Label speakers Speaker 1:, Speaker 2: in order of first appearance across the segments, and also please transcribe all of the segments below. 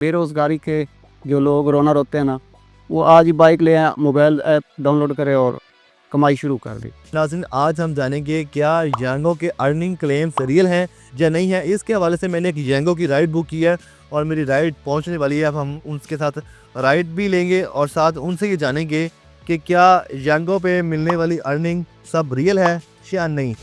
Speaker 1: बेरोज़गारी के जो लोग रोना रोते हैं ना, वो आज ही बाइक ले आए, मोबाइल ऐप डाउनलोड करे और कमाई शुरू कर दी।
Speaker 2: नाज़रीन, आज हम जानेंगे क्या यांगो के अर्निंग क्लेम्स रियल हैं या नहीं है। इसके हवाले से मैंने एक यांगो की राइड बुक की है और मेरी राइड पहुंचने वाली है। अब हम उनके साथ राइड भी लेंगे और साथ उनसे ये जानेंगे कि क्या यांगो पे मिलने वाली अर्निंग सब रियल है या नहीं।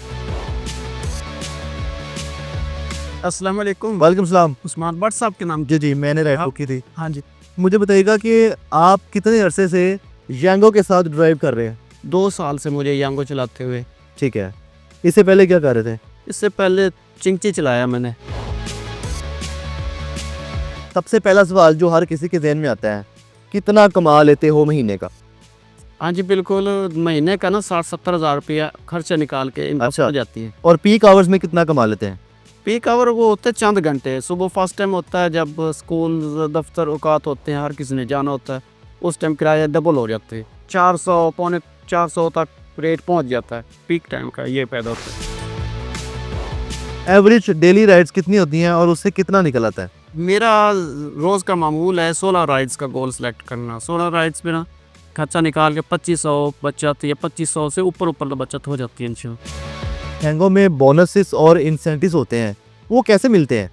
Speaker 1: अस्सलाम वालेकुम।
Speaker 2: वालेकुम सलाम।
Speaker 1: उस्मान भट्ट साहब के नाम।
Speaker 2: जी, मैंने राइड बुक की थी।
Speaker 1: हाँ जी,
Speaker 2: मुझे बताइएगा कि आप कितने अरसे से यांगो के साथ ड्राइव कर रहे हैं।
Speaker 1: 2 साल से मुझे यांगो चलाते हुए।
Speaker 2: ठीक है, इससे पहले क्या कर रहे थे।
Speaker 1: इससे पहले चिंची चलाया मैंने।
Speaker 2: सबसे पहला सवाल जो हर किसी के जहन में आता है, कितना कमा लेते हो महीने का।
Speaker 1: हाँ जी बिल्कुल, महीने का ना 60-70 हज़ार रुपया खर्चा निकाल के इनकम
Speaker 2: अच्छा।
Speaker 1: हो जाती है।
Speaker 2: और पीक आवर्स में कितना कमा लेते हैं।
Speaker 1: पीक आवर वो होते हैं चंद घंटे। सुबह फर्स्ट टाइम होता है जब स्कूल दफ्तर औकात होते हैं, हर किसी ने जाना होता है, उस टाइम किराया डबल हो जाते हैं। 400 पौने 400 तक रेट पहुंच जाता है पीक टाइम का, ये पैदा होता है।
Speaker 2: एवरेज डेली राइड्स कितनी होती हैं और उससे कितना निकल आता है।
Speaker 1: मेरा रोज़ का मामूल है 16 राइड्स का गोल सेलेक्ट करना। 16 राइड्स में ना खर्चा निकाल के 2500 बचत या 2500 से ऊपर बचत हो जाती है इंशाल्लाह।
Speaker 2: यांगो में बोनसेस और इंसेंटिव्स होते हैं, वो कैसे मिलते हैं।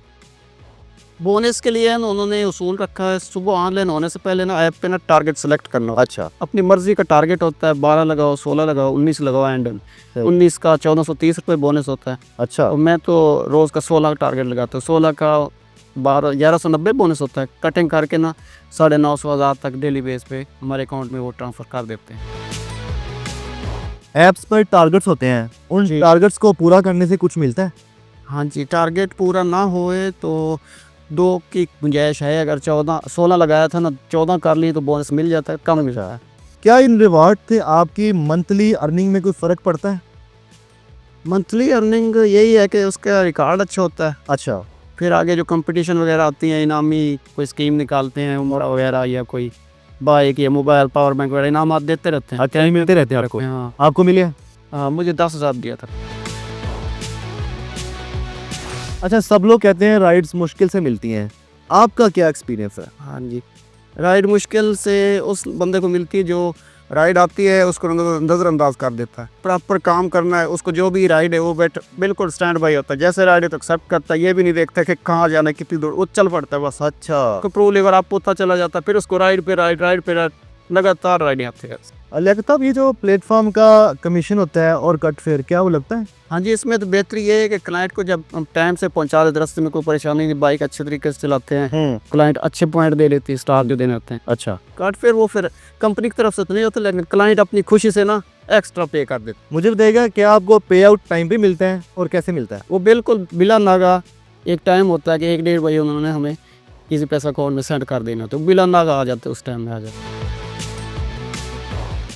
Speaker 1: बोनस के लिए ना उन्होंने उसूल रखा है, सुबह ऑनलाइन होने से पहले ना ऐप पे ना टारगेट सेलेक्ट करना होता है।
Speaker 2: अच्छा।
Speaker 1: अपनी मर्जी का टारगेट होता है, 12 लगाओ, 16 लगाओ, 19 लगाओ, एंड 19 का 1430 रुपये बोनस होता है।
Speaker 2: अच्छा।
Speaker 1: और मैं तो रोज़ का 16 का टारगेट लगाता हूँ। 16 का 1190 बोनस होता है। कटिंग करके ना 950 हज़ार तक डेली बेस पे हमारे अकाउंट में वो ट्रांसफ़र कर देते हैं।
Speaker 2: ऐप्स पर टारगेट्स होते हैं, उन
Speaker 1: जी।
Speaker 2: टारगेट्स को पूरा करने से कुछ मिलता है।
Speaker 1: हाँ जी, टारगेट पूरा ना होए तो 2 की गुंजाइश है। अगर 16 लगाया था ना, 14 कर लिए तो बोनस मिल जाता है, कम मिल रहा है।
Speaker 2: क्या इन रिवार्ड से आपकी मंथली अर्निंग में कोई फ़र्क पड़ता है।
Speaker 1: मंथली अर्निंग यही है कि उसका रिकॉर्ड अच्छा होता है।
Speaker 2: अच्छा।
Speaker 1: फिर आगे जो कंपटीशन वगैरह आती हैं, इनामी कोई स्कीम निकालते हैं उम्र वगैरह, या कोई बाइक या मोबाइल पावर बैंक वगैरह इनाम देते रहते हैं।
Speaker 2: क्या मिलते रहते हैं आपको।
Speaker 1: हाँ
Speaker 2: आपको मिले।
Speaker 1: हाँ, मुझे 10,000 दिया था।
Speaker 2: अच्छा, सब लोग कहते हैं राइड्स मुश्किल से मिलती हैं, आपका क्या एक्सपीरियंस है।
Speaker 1: हाँ जी, राइड मुश्किल से उस बंदे को मिलती है जो राइड आती है उसको नज़रअंदाज कर देता है। प्रॉपर काम करना है उसको, जो भी राइड है वो बिल्कुल स्टैंड बाई होता है। जैसे राइड है तो एक्सेप्ट करता है, ये भी नहीं देखता कि कहाँ जाना है, कितनी दूर, वो चल पड़ता है बस।
Speaker 2: अच्छा।
Speaker 1: प्रो लेवर आप पोता चला जाता है, फिर उसको राइड पे राइड लगातार राइडें आती है।
Speaker 2: लगता है ये जो प्लेटफॉर्म का कमीशन होता है और कट फेयर, क्या वो लगता है।
Speaker 1: हाँ जी, इसमें तो बेहतरी ये है कि क्लाइंट को जब हम टाइम से पहुंचा देते, रास्ते में कोई परेशानी नहीं, बाइक अच्छे तरीके से चलाते हैं, क्लाइंट अच्छे पॉइंट दे लेती है, स्टार जो देने होते हैं।
Speaker 2: अच्छा।
Speaker 1: कट फेयर वो फिर कंपनी की तरफ से तो नहीं होता, लेकिन क्लाइंट अपनी खुशी से ना एक्स्ट्रा पे कर देते।
Speaker 2: मुझे बताइएगा क्या आपको पे आउट टाइम पे मिलता है और कैसे मिलता है।
Speaker 1: वो बिल्कुल बिला नागा एक टाइम होता है कि 1-1.5 बजे उन्होंने हमें किसी पैसा अकाउंट में सेंड कर देना, तो बिला नागा आ जाते, उस टाइम में आ जाते।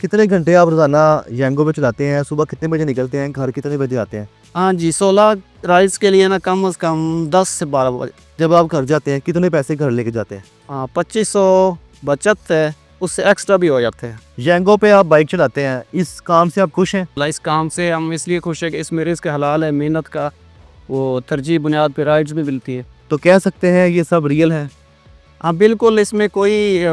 Speaker 2: कितने घंटे आप रोजाना यांगो पे चलाते हैं, सुबह कितने बजे निकलते हैं, घर कितने बजे आते हैं।
Speaker 1: हाँ जी, 16 राइड्स के लिए ना कम से कम 10 से 12 बजे।
Speaker 2: जब आप घर जाते हैं कितने पैसे घर लेके जाते हैं।
Speaker 1: हाँ, 2500 बचत है, उससे एक्स्ट्रा भी हो जाते हैं।
Speaker 2: यांगो पे आप बाइक चलाते हैं, इस काम से आप खुश हैं।
Speaker 1: इस काम से हम इसलिए खुश है कि इसमें रिस्क हलाल है, मेहनत का वो तरजीह बुनियाद पे राइड्स भी मिलती है।
Speaker 2: तो कह सकते हैं ये सब रियल है।
Speaker 1: हाँ बिल्कुल, इसमें कोई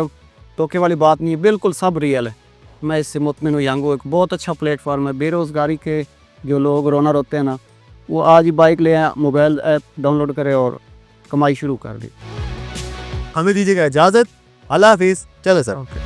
Speaker 1: धोखे वाली बात नहीं है, बिल्कुल सब रियल है। मैं इससे मुतमिन हूँ। यांगो एक बहुत अच्छा प्लेटफॉर्म है। बेरोज़गारी के जो लोग रोना रोते हैं ना, वो आज ही बाइक ले आए, मोबाइल ऐप डाउनलोड करें और कमाई शुरू कर दी।
Speaker 2: हमें दीजिएगा इजाज़त। अल्लाह हाफिज़। चलो सर।
Speaker 1: ओके।